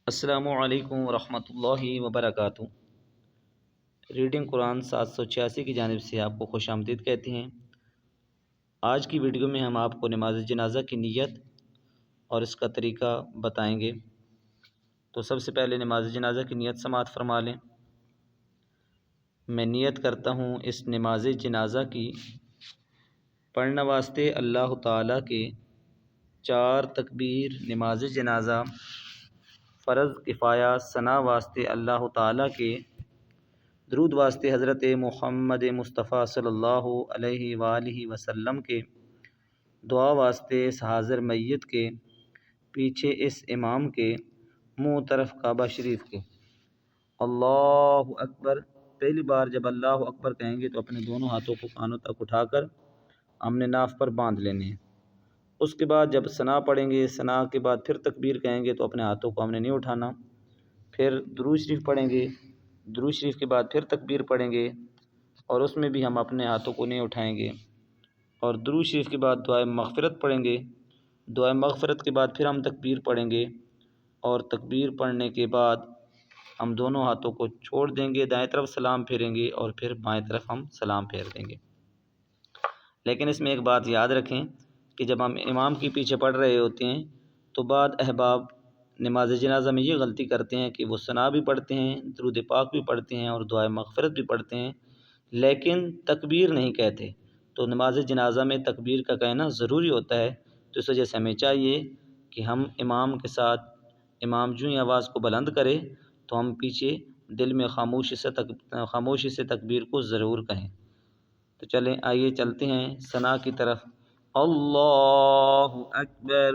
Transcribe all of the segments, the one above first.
السلام علیکم ورحمۃ اللہ وبرکاتہ۔ ریڈنگ قرآن 786 کی جانب سے آپ کو خوش آمدید کہتے ہیں۔ آج کی ویڈیو میں ہم آپ کو نماز جنازہ کی نیت اور اس کا طریقہ بتائیں گے۔ تو سب سے پہلے نماز جنازہ کی نیت سماعت فرما لیں۔ میں نیت کرتا ہوں اس نماز جنازہ کی پڑھنے واسطے اللہ تعالیٰ کے 4 تکبیر، نماز جنازہ، فرض کفایہ، ثنا واسطے اللہ تعالیٰ کے، درود واسطے حضرت محمد مصطفیٰ صلی اللہ علیہ وآلہ وسلم کے، دعا واسطے اس حاضر میت کے، پیچھے اس امام کے، منہ طرف کعبہ شریف کے۔ اللہ اکبر۔ پہلی بار جب اللہ اکبر کہیں گے تو اپنے دونوں ہاتھوں کو کانوں تک اٹھا کر امن ناف پر باندھ لینے ہیں۔ اس کے بعد جب ثنا پڑھیں گے، ثنا کے بعد پھر تکبیر کہیں گے تو اپنے ہاتھوں کو ہم نے نہیں اٹھانا۔ پھر درود شریف پڑھیں گے، درود شریف کے بعد پھر تکبیر پڑھیں گے اور اس میں بھی ہم اپنے ہاتھوں کو نہیں اٹھائیں گے، اور درود شریف کے بعد دعائے مغفرت پڑھیں گے۔ دعائے مغفرت کے بعد پھر ہم تکبیر پڑھیں گے، اور تکبیر پڑھنے کے بعد ہم دونوں ہاتھوں کو چھوڑ دیں گے، دائیں طرف سلام پھیریں گے اور پھر بائیں طرف ہم سلام پھیر دیں گے۔ لیکن اس میں ایک بات یاد رکھیں کہ جب ہم امام کے پیچھے پڑھ رہے ہوتے ہیں تو بعض احباب نماز جنازہ میں یہ غلطی کرتے ہیں کہ وہ ثنا بھی پڑھتے ہیں، درود پاک بھی پڑھتے ہیں اور دعائے مغفرت بھی پڑھتے ہیں، لیکن تکبیر نہیں کہتے۔ تو نماز جنازہ میں تکبیر کا کہنا ضروری ہوتا ہے، تو اس وجہ سے ہمیں چاہیے کہ ہم امام کے ساتھ، امام جو ہی آواز کو بلند کرے تو ہم پیچھے دل میں خاموشی سے تکبیر کو ضرور کہیں۔ تو چلیں آئیے چلتے ہیں ثنا کی طرف۔ اللہ اکبر۔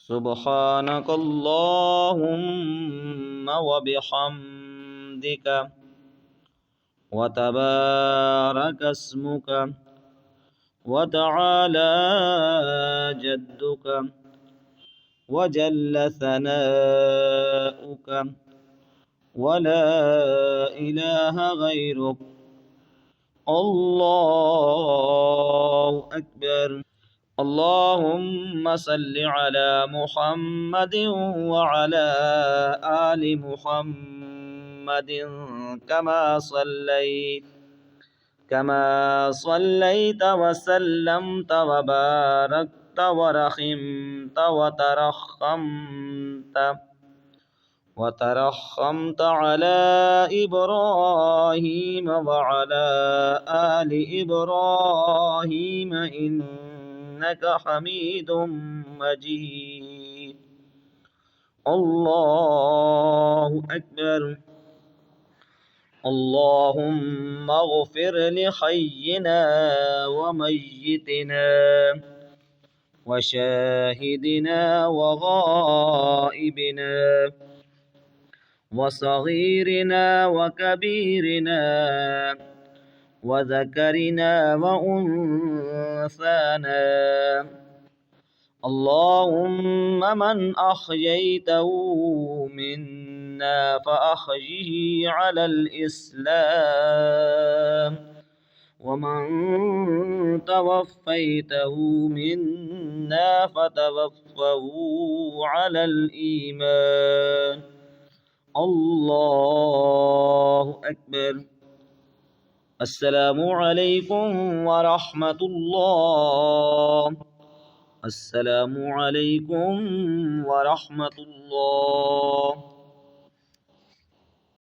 سبحانک اللہم وبحمدک وتبارک اسمک وتعالی جدک وجل ثناؤک ولا الہ غیرک اللہ اکبر۔ اللہم صل علی محمد وعلی آل محمد كما صليت وسلمت وباركت ورحمت وترحمت على إبراهيم وعلى آل إبراهيم إنك حميد مجيد۔ الله أكبر۔ اللهم اغفر لحينا وميتنا وشاهدنا وغائبنا وصغيرنا وكبيرنا وذكرنا وأنثانا، اللهم من أحييته منا فأحيه على الإسلام، ومن توفيته منا فتوفه على الإيمان۔ اللہ اکبر۔ السلام علیکم ورحمۃ اللہ۔ السلام علیکم ورحمۃ اللہ۔